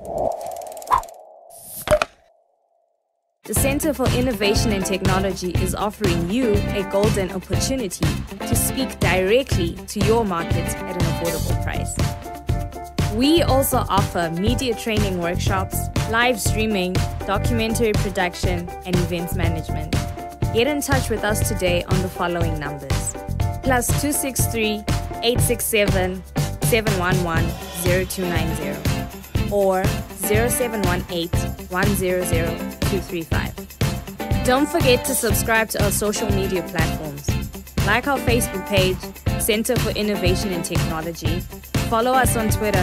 The Center for Innovation and Technology is offering you a golden opportunity to speak directly to your market at an affordable price. We also offer media training workshops, live streaming, documentary production, and events management. Get in touch with us today on the following numbers: +263 867 711 0290 or 0718 100 235. Don't forget to subscribe to our social media platforms. Like our Facebook page, Center for Innovation and Technology. Follow us on Twitter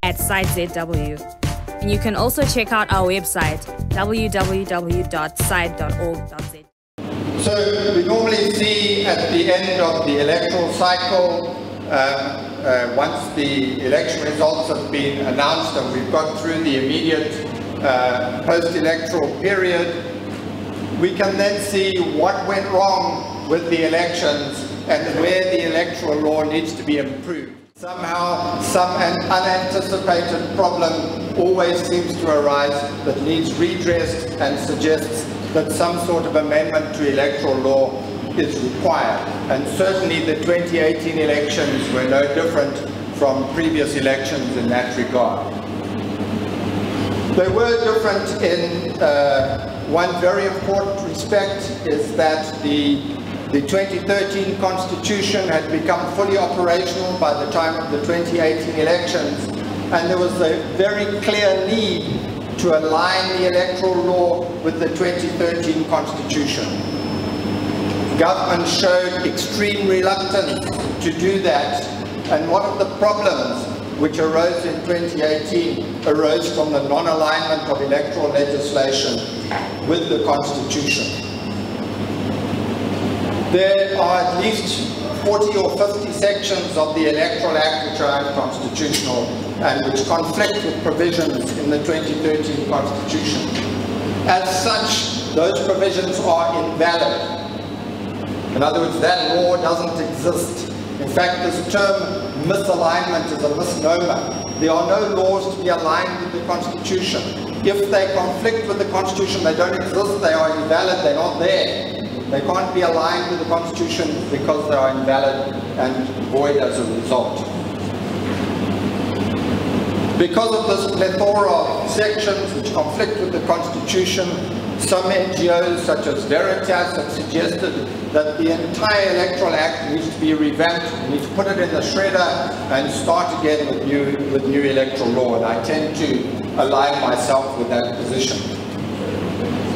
@SiteZW. And you can also check out our website, www.site.org.za. So we normally see at the end of the electoral cycle, once the election results have been announced and we've got through the immediate post-electoral period, we can then see what went wrong with the elections and where the electoral law needs to be improved. Somehow, some unanticipated problem always seems to arise that needs redressed and suggests that some sort of amendment to electoral law is required. And certainly the 2018 elections were no different from previous elections in that regard. They were different in one very important respect, is that the 2013 Constitution had become fully operational by the time of the 2018 elections, and there was a very clear need to align the electoral law with the 2013 Constitution. Government showed extreme reluctance to do that, and one of the problems which arose in 2018 arose from the non-alignment of electoral legislation with the Constitution. There are at least 40 or 50 sections of the Electoral Act which are unconstitutional and which conflict with provisions in the 2013 Constitution. As such, those provisions are invalid. In other words, that law doesn't exist. In fact, this term misalignment is a misnomer. There are no laws to be aligned with the Constitution. If they conflict with the Constitution, they don't exist, they are invalid, they're not there. They can't be aligned with the Constitution because they are invalid and void as a result. Because of this plethora of sections which conflict with the Constitution, some NGOs such as Veritas have suggested that the entire Electoral Act needs to be revamped, we need to put it in the shredder and start again with new electoral law, and I tend to align myself with that position.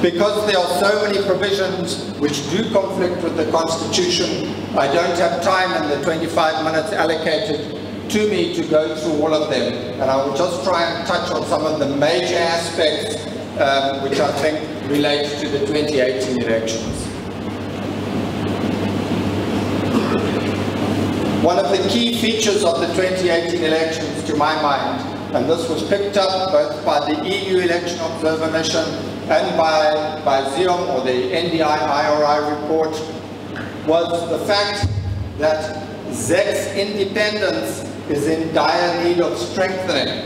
Because there are so many provisions which do conflict with the Constitution, I don't have time in the 25 minutes allocated to me to go through all of them, and I will just try and touch on some of the major aspects which I think relate to the 2018 elections. One of the key features of the 2018 elections, to my mind, and this was picked up both by the EU Election Observer Mission and by ZIOM, or the NDI-IRI report, was the fact that ZEC's independence is in dire need of strengthening.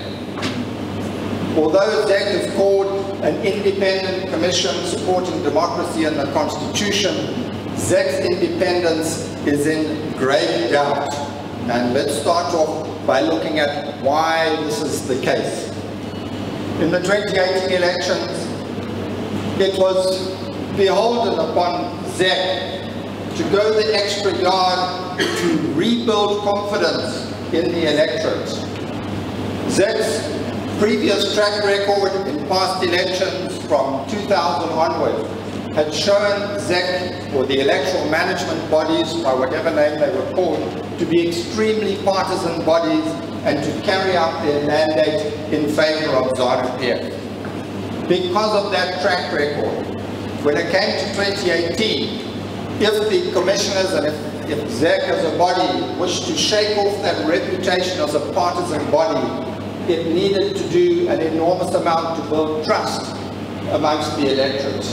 Although ZEC is called an independent commission supporting democracy and the Constitution, ZEC's independence is in grave doubt. And let's start off by looking at why this is the case. In the 2018 elections, it was beholden upon ZEC to go the extra yard to rebuild confidence in the electorate. ZEC's previous track record in past elections from 2000 onward had shown ZEC, or the electoral management bodies, by whatever name they were called, to be extremely partisan bodies and to carry out their mandate in favor of ZANU-PF. Because of that track record, when it came to 2018, if the commissioners and if ZEC as a body wished to shake off that reputation as a partisan body, it needed to do an enormous amount to build trust amongst the electorate.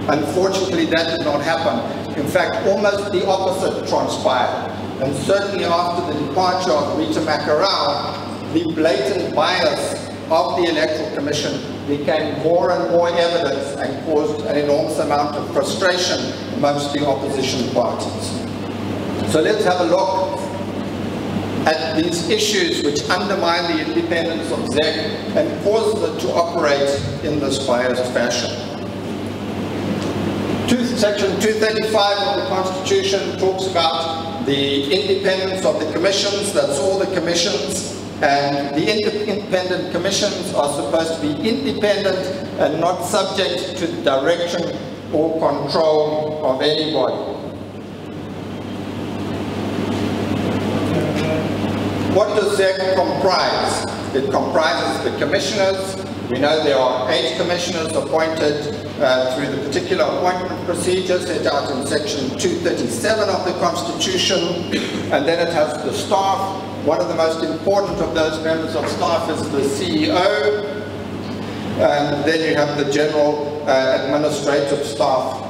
Unfortunately, that did not happen. In fact, almost the opposite transpired. And certainly after the departure of Rita Makarau, the blatant bias of the Electoral Commission became more and more evident and caused an enormous amount of frustration amongst the opposition parties. So let's have a look at these issues which undermine the independence of ZEC and cause it to operate in this biased fashion. Section 235 of the Constitution talks about the independence of the commissions. That's all the commissions. And the independent commissions are supposed to be independent and not subject to the direction or control of anybody. What does ZEC comprise? It comprises the commissioners. We know there are 8 commissioners appointed through the particular appointment procedure set out in section 237 of the Constitution. And then it has the staff. One of the most important of those members of staff is the CEO. And then you have the general administrative staff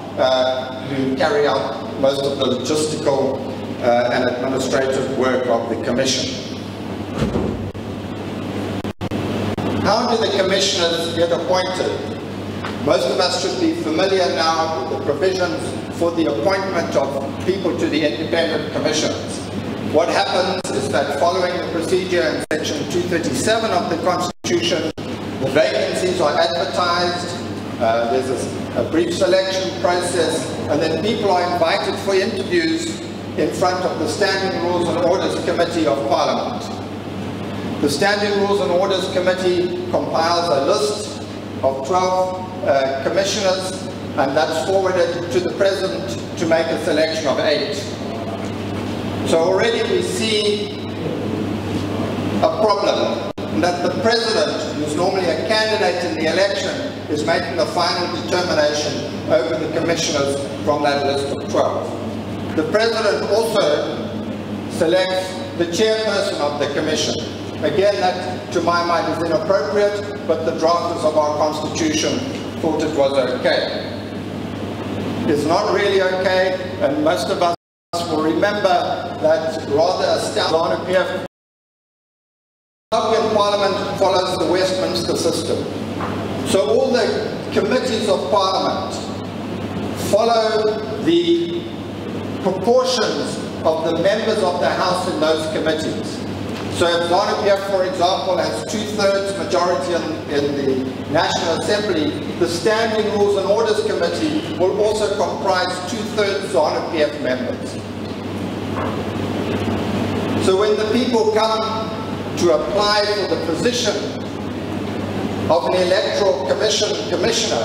who carry out most of the logistical and administrative work of the Commission. How do the commissioners get appointed? Most of us should be familiar now with the provisions for the appointment of people to the independent commissions. What happens is that following the procedure in section 237 of the Constitution, the vacancies are advertised, there's a brief selection process, and then people are invited for interviews in front of the Standing Rules and Orders Committee of Parliament. The Standing Rules and Orders Committee compiles a list of 12 commissioners, and that's forwarded to the President to make a selection of 8. So already we see a problem, that the President, who's normally a candidate in the election, is making the final determination over the commissioners from that list of 12. The President also selects the chairperson of the commission. Again, that to my mind is inappropriate, but the drafters of our Constitution thought it was okay. It's not really okay, and most of us will remember that rather astounding ZANU-PF Zimbabwean Parliament follows the Westminster system. So all the committees of Parliament follow the proportions of the members of the House in those committees. So if ZANU-PF, for example, has 2/3 majority in the National Assembly, the Standing Rules and Orders Committee will also comprise 2/3 ZANU-PF members. So when the people come to apply for the position of an electoral commissioner,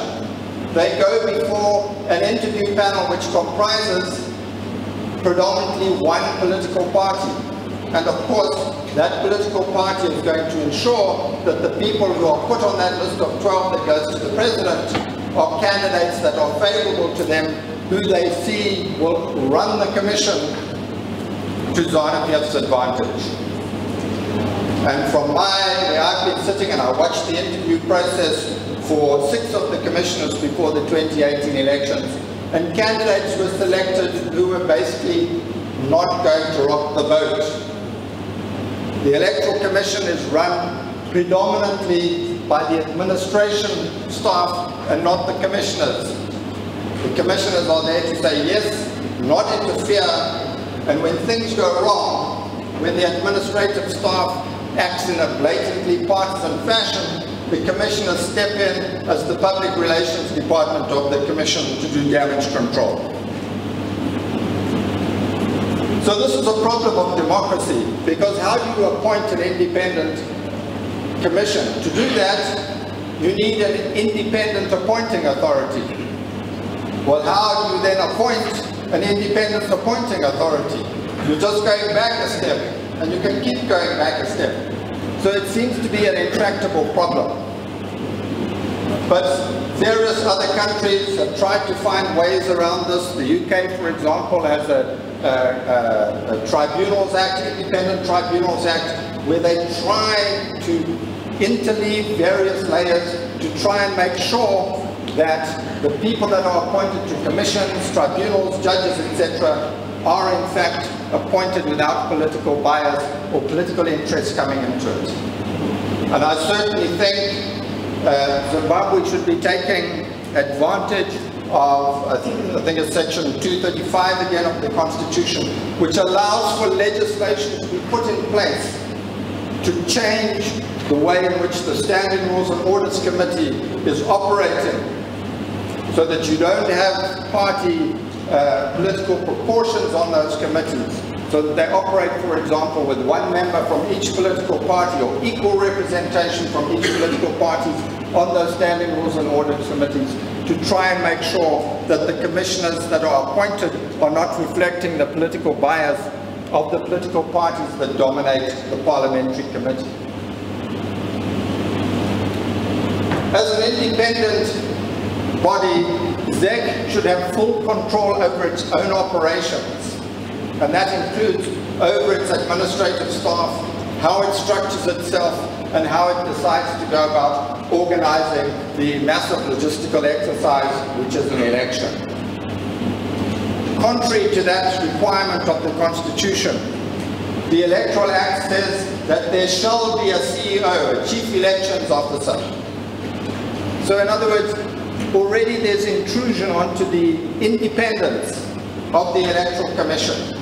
they go before an interview panel which comprises predominantly one political party. And of course, that political party is going to ensure that the people who are put on that list of 12 that goes to the President are candidates that are favorable to them, who they see will run the commission to ZANU-PF's advantage. And from where I've been sitting and I watched the interview process for 6 of the commissioners before the 2018 elections, and candidates were selected who were basically not going to rock the boat. The Electoral Commission is run predominantly by the administration staff and not the commissioners. The commissioners are there to say yes, not interfere, and when things go wrong, when the administrative staff acts in a blatantly partisan fashion, the commissioners step in as the public relations department of the commission to do damage control. So this is a problem of democracy, because how do you appoint an independent commission? To do that, you need an independent appointing authority. Well, how do you then appoint an independent appointing authority? You're just going back a step, and you can keep going back a step. So it seems to be an intractable problem. But various other countries have tried to find ways around this. The UK, for example, has a Tribunals Act, Independent Tribunals Act, where they try to interleave various layers to try and make sure that the people that are appointed to commissions, tribunals, judges, etc., are in fact appointed without political bias or political interest coming into it. And I certainly think Zimbabwe should be taking advantage of, I think it's section 235 again of the Constitution, which allows for legislation to be put in place to change the way in which the Standing Rules and Audits Committee is operating, so that you don't have party political proportions on those committees, so that they operate, for example, with one member from each political party or equal representation from each political party on those Standing Rules and Audit Committees, to try and make sure that the commissioners that are appointed are not reflecting the political bias of the political parties that dominate the parliamentary committee. As an independent body, ZEC should have full control over its own operations, and that includes over its administrative staff, how it structures itself, and how it decides to go about organizing the massive logistical exercise which is an election. Contrary to that requirement of the Constitution, the Electoral Act says that there shall be a CEO, a Chief Elections Officer. So in other words, already there's intrusion onto the independence of the Electoral Commission,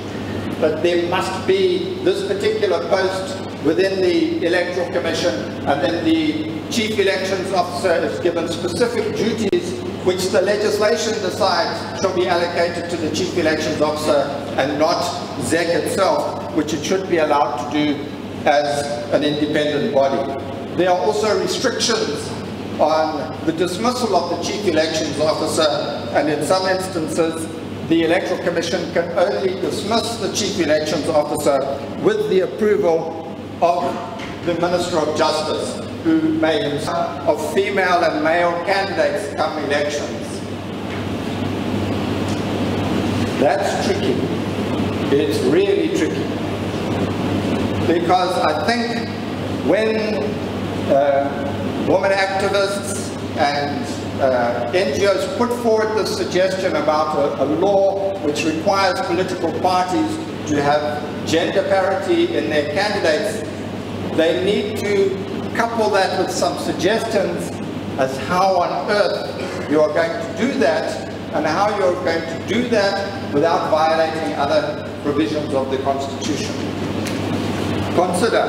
that there must be this particular post within the Electoral Commission, and then the Chief Elections Officer is given specific duties which the legislation decides shall be allocated to the Chief Elections Officer and not ZEC itself, which it should be allowed to do as an independent body. There are also restrictions on the dismissal of the Chief Elections Officer, and in some instances the Electoral Commission can only dismiss the Chief Elections Officer with the approval of the Minister of Justice, who may himself of female and male candidates come elections. That's tricky. It's really tricky. Because I think when women activists and NGOs put forward this suggestion about a law which requires political parties to have gender parity in their candidates, they need to couple that with some suggestions as how on earth you are going to do that, and how you're going to do that without violating other provisions of the Constitution. Consider,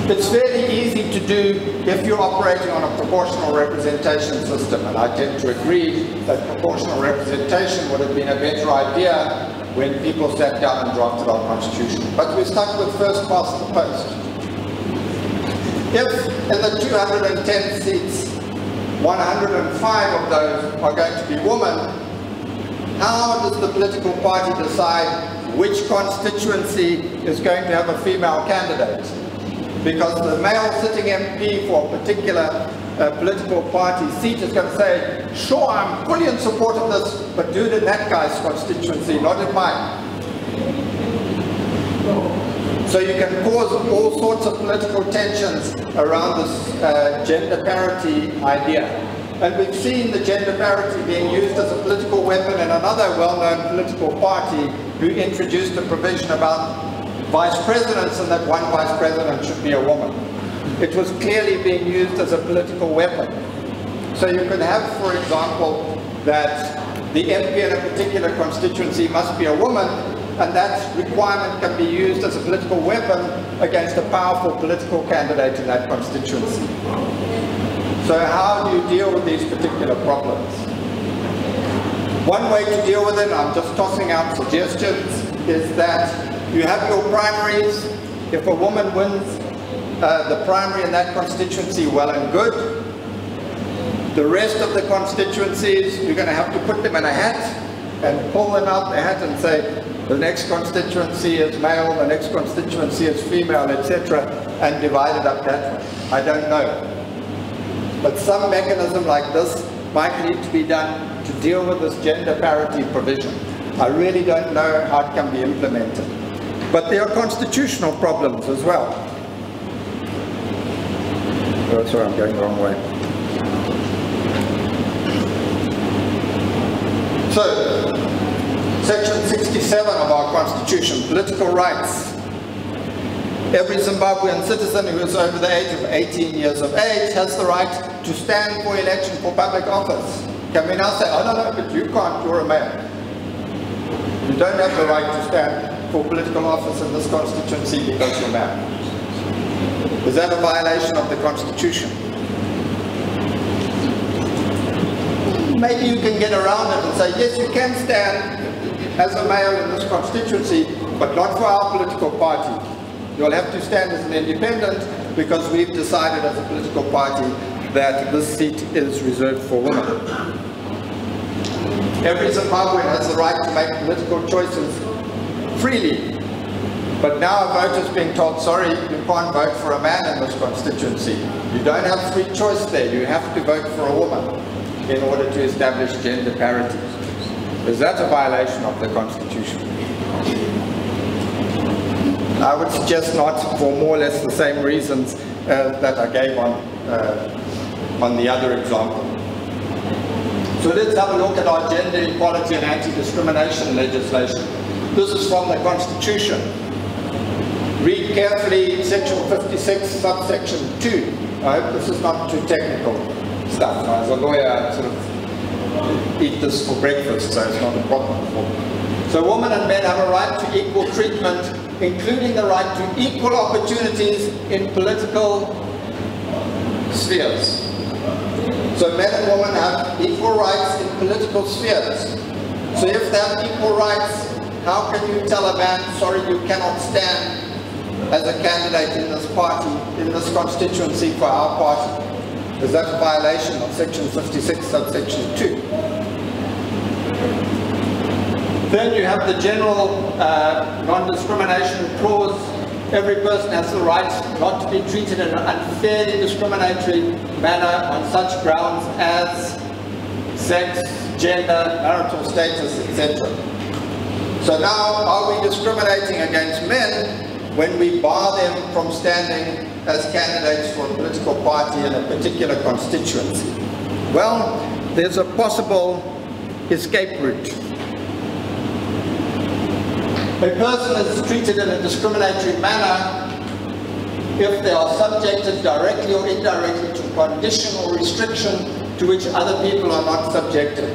it's very easy to do if you're operating on a proportional representation system, and I tend to agree that proportional representation would have been a better idea when people sat down and drafted our Constitution. But we're stuck with first past the post. If in the 210 seats, 105 of those are going to be women, how does the political party decide which constituency is going to have a female candidate? Because the male sitting MP for a particular political party seat is going to say, sure, I'm fully in support of this, but do it in that guy's constituency, not in mine. So you can cause all sorts of political tensions around this gender parity idea. And we've seen the gender parity being used as a political weapon in another well-known political party who introduced a provision about vice presidents, and that one vice president should be a woman. It was clearly being used as a political weapon. So you could have, for example, that the MP in a particular constituency must be a woman, and that requirement can be used as a political weapon against a powerful political candidate in that constituency. So how do you deal with these particular problems? One way to deal with it, I'm just tossing out suggestions, is that you have your primaries. If a woman wins the primary in that constituency, well and good. The rest of the constituencies, you're going to have to put them in a hat and pull them out the hat and say, the next constituency is male, the next constituency is female, etc., and divide it up that way. I don't know. But some mechanism like this might need to be done to deal with this gender parity provision. I really don't know how it can be implemented. But there are constitutional problems as well. Oh, sorry, I'm going the wrong way. So, Section 67 of our Constitution, political rights. Every Zimbabwean citizen who is over the age of 18 years of age has the right to stand for election for public office. Can we now say, oh no, but you can't, you're a male. You don't have the right to stand for political office in this constituency because you're male. Is that a violation of the Constitution? Maybe you can get around it and say, yes, you can stand as a male in this constituency, but not for our political party. You'll have to stand as an independent because we've decided as a political party that this seat is reserved for women. Every Zimbabwean has the right to make political choices freely, but now a voter is being told, sorry, you can't vote for a man in this constituency. You don't have free choice there. You have to vote for a woman in order to establish gender parity. Is that a violation of the Constitution? I would suggest not, for more or less the same reasons that I gave on the other example. So let's have a look at our gender equality and anti-discrimination legislation. This is from the Constitution. Read carefully section 56, subsection 2. I hope this is not too technical stuff. As a lawyer, I sort of eat this for breakfast, so it's not a problem for me. So women and men have a right to equal treatment, including the right to equal opportunities in political spheres. So men and women have equal rights in political spheres. So if they have equal rights, how can you tell a man, sorry, you cannot stand as a candidate in this party, in this constituency for our party? Is that a violation of section 56, subsection 2? Then you have the general non-discrimination clause. Every person has the right not to be treated in an unfairly discriminatory manner on such grounds as sex, gender, marital status, etc. So now, are we discriminating against men when we bar them from standing as candidates for a political party in a particular constituency? Well, there's a possible escape route. A person is treated in a discriminatory manner if they are subjected directly or indirectly to condition or restriction to which other people are not subjected.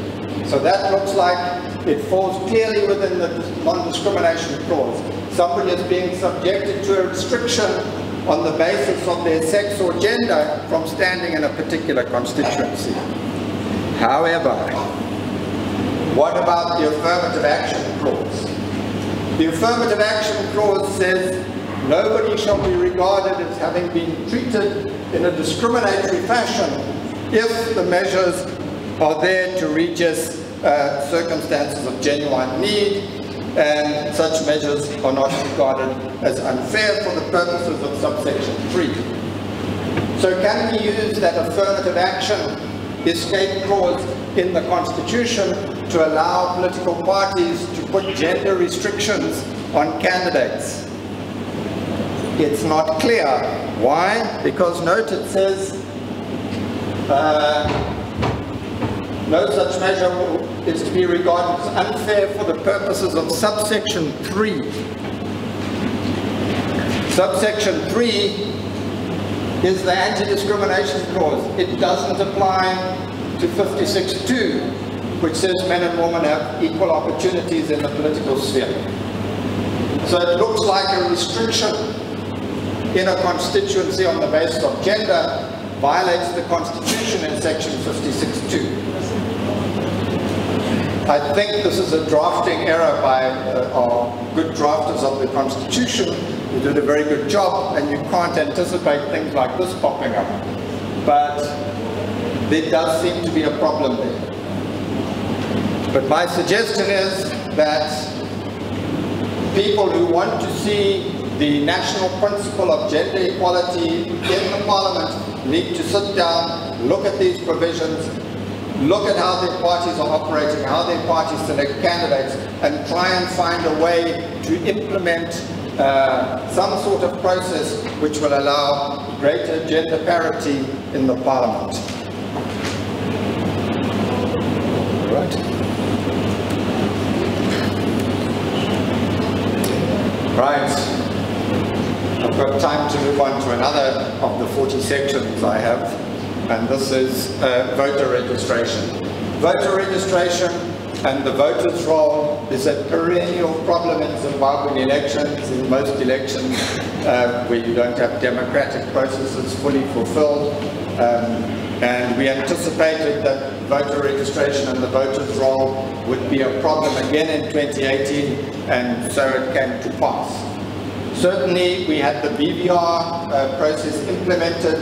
So that looks like it falls clearly within the non-discrimination clause. Somebody is being subjected to a restriction on the basis of their sex or gender from standing in a particular constituency. However, what about the affirmative action clause? The affirmative action clause says nobody shall be regarded as having been treated in a discriminatory fashion if the measures are there to redress circumstances of genuine need, and such measures are not regarded as unfair for the purposes of subsection 3. So can we use that affirmative action escape clause in the Constitution to allow political parties to put gender restrictions on candidates? It's not clear. Why? Because note it says no such measure is to be regarded as unfair for the purposes of subsection 3. Subsection 3 is the anti-discrimination clause. It doesn't apply to 56.2, which says men and women have equal opportunities in the political sphere. So it looks like a restriction in a constituency on the basis of gender violates the Constitution in section 56.2. I think this is a drafting error by our good drafters of the Constitution, who did a very good job, and you can't anticipate things like this popping up. But there does seem to be a problem there. But my suggestion is that people who want to see the national principle of gender equality in the Parliament need to sit down, look at these provisions, look at how their parties are operating, how their parties select candidates, and try and find a way to implement some sort of process which will allow greater gender parity in the Parliament. Right. I've got time to move on to another of the 40 sections I have, and this is voter registration. Voter registration and the voter's roll is a perennial problem in Zimbabwean elections, in most elections where you don't have democratic processes fully fulfilled. And we anticipated that voter registration and the voter's roll would be a problem again in 2018, and so it came to pass. Certainly we had the BVR process implemented,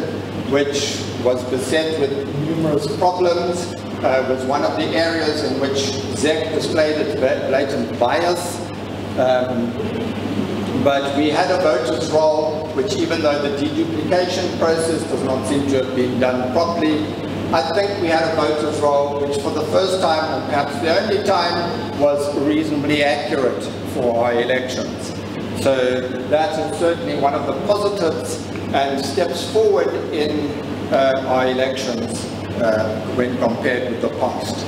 which was beset with numerous problems. Was one of the areas in which ZEC displayed its blatant bias. But we had a voter's roll, which even though the deduplication process does not seem to have been done properly, I think we had a voter's roll which for the first time, and perhaps the only time, was reasonably accurate for our elections. So that is certainly one of the positives and steps forward in our elections when compared with the past.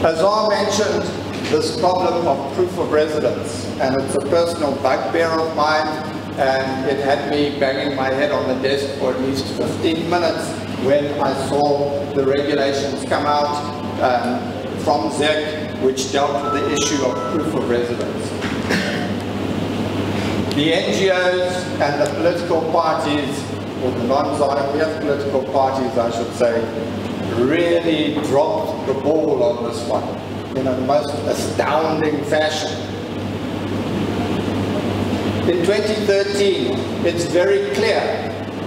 As I mentioned, this problem of proof of residence, and it's a personal bugbear of mine, and it had me banging my head on the desk for at least 15 minutes when I saw the regulations come out from ZEC, which dealt with the issue of proof of residence. The NGOs and the political parties, or the non-ZANU-PF political parties, I should say, really dropped the ball on this one in a most astounding fashion. In 2013, it's very clear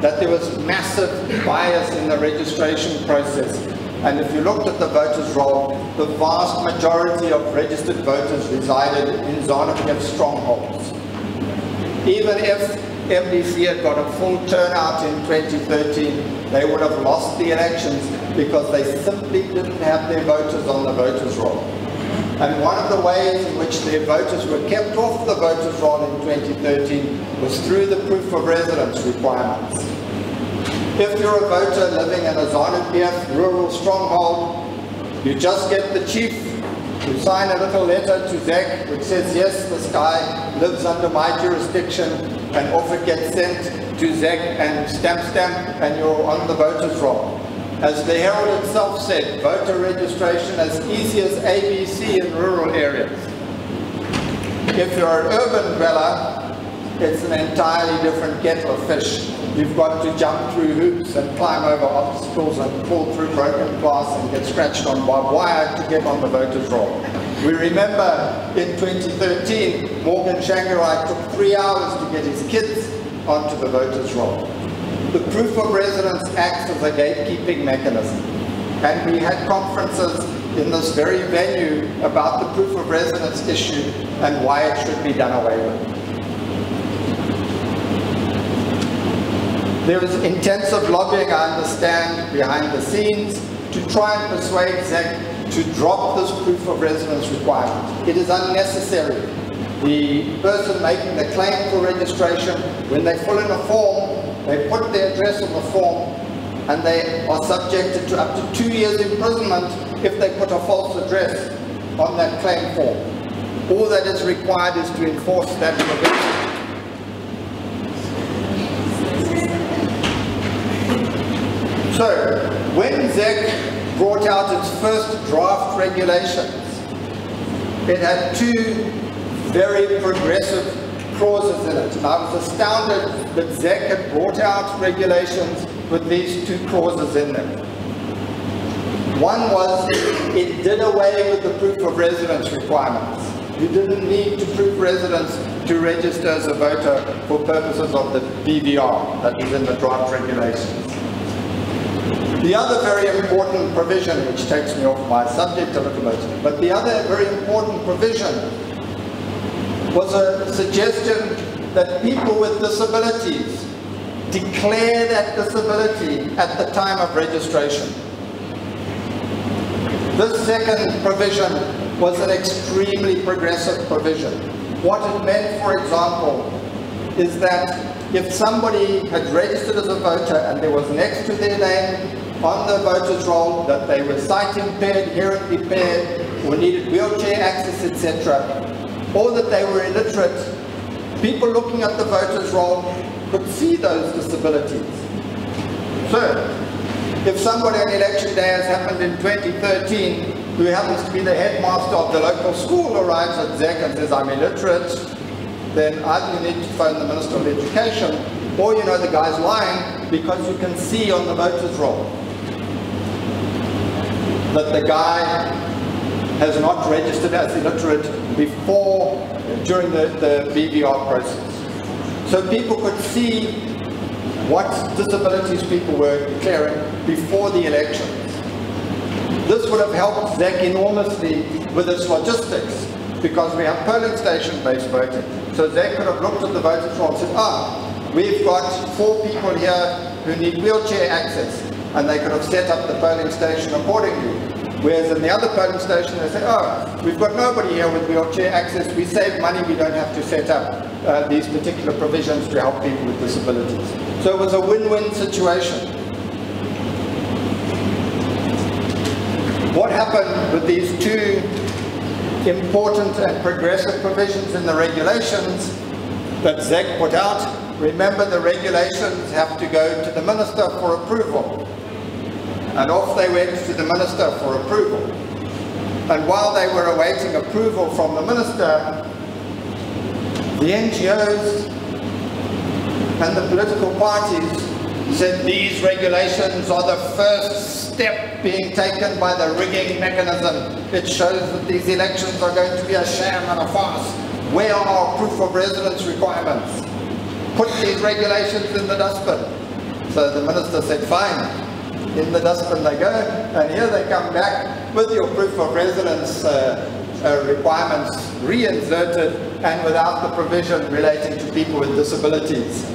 that there was massive bias in the registration process. And if you looked at the voters' roll, the vast majority of registered voters resided in ZANU-PF strongholds. Even if MDC had got a full turnout in 2013, they would have lost the elections because they simply didn't have their voters on the voters' roll. And one of the ways in which their voters were kept off the voters' roll in 2013 was through the proof of residence requirements. If you're a voter living in a ZANU-PF rural stronghold, you just get the chief to sign a little letter to ZEC which says, yes, this guy lives under my jurisdiction, and off it gets sent to ZEC and stamp, and you're on the voters' roll. As the Herald itself said, voter registration as easy as ABC in rural areas. If you're an urban dweller, it's an entirely different kettle of fish. You've got to jump through hoops and climb over obstacles and pull through broken glass and get scratched on barbed wire to get on the voters' roll. We remember in 2013, Morgan Shangarai took 3 hours to get his kids onto the voters' roll. The proof of residence acts as a gatekeeping mechanism. And we had conferences in this very venue about the proof of residence issue and why it should be done away with. There is intensive lobbying, I understand, behind the scenes to try and persuade ZEC to drop this proof of residence requirement. It is unnecessary. The person making the claim for registration, when they fill in a form, they put their address on the form, and they are subjected to up to 2 years imprisonment if they put a false address on that claim form. All that is required is to enforce that provision. So, when ZEC brought out its first draft regulations, it had 2 very progressive clauses in it. And I was astounded that ZEC had brought out regulations with these 2 clauses in them. One was, it did away with the proof of residence requirements. You didn't need to prove residence to register as a voter for purposes of the BVR that is in the draft regulations. The other very important provision, which takes me off my subject a little bit, but the other very important provision was a suggestion that people with disabilities declare that disability at the time of registration. This second provision was an extremely progressive provision. What it meant, for example, is that if somebody had registered as a voter and there was next to their name on the voters' roll that they were sight impaired, hearing impaired, or needed wheelchair access, etc., or that they were illiterate, people looking at the voters' roll could see those disabilities. So, if somebody on election day, as happened in 2013, who happens to be the headmaster of the local school, arrives at ZEC and says, I'm illiterate, then either you need to phone the Minister of Education, or you know the guy's lying, because you can see on the voters' roll that the guy has not registered as illiterate before, during the BVR process. So people could see what disabilities people were declaring before the elections. This would have helped ZEC enormously with its logistics, because we have polling station-based voting. So ZEC could have looked at the voters' roll and said, we've got 4 people here who need wheelchair access, and they could have set up the polling station accordingly. Whereas in the other polling station they say, we've got nobody here with wheelchair access, we save money, we don't have to set up these particular provisions to help people with disabilities. So it was a win-win situation. What happened with these 2 important and progressive provisions in the regulations that ZEC put out? Remember, the regulations have to go to the Minister for approval. And off they went to the Minister for approval. And while they were awaiting approval from the Minister, the NGOs and the political parties said these regulations are the first step being taken by the rigging mechanism. It shows that these elections are going to be a sham and a farce. Where are our proof of residence requirements? Put these regulations in the dustbin. So the Minister said, fine. In the dustbin they go, and here they come back with your proof of residence requirements reinserted and without the provision relating to people with disabilities.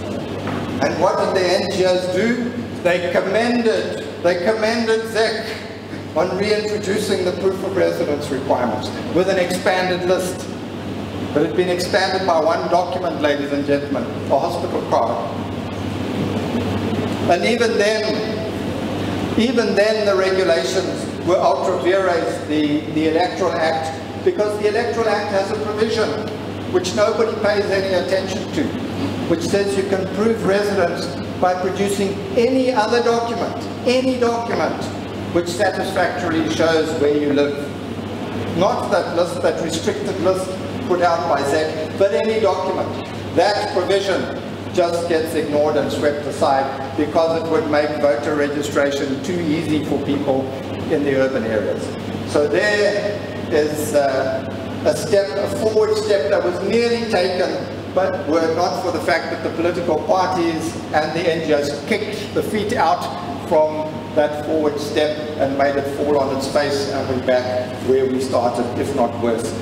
And what did the NGOs do? They commended ZEC on reintroducing the proof of residence requirements with an expanded list. But it had been expanded by 1 document, ladies and gentlemen, a hospital card. And even then the regulations were ultra vires, the Electoral Act, because the Electoral Act has a provision which nobody pays any attention to, which says you can prove residence by producing any other document, which satisfactorily shows where you live. Not that list, that restricted list put out by ZEC, but any document. That provision just gets ignored and swept aside because it would make voter registration too easy for people in the urban areas. So there is a forward step that was nearly taken, but were it not for the fact that the political parties and the NGOs kicked the feet out from that forward step and made it fall on its face, and we're back where we started, if not worse.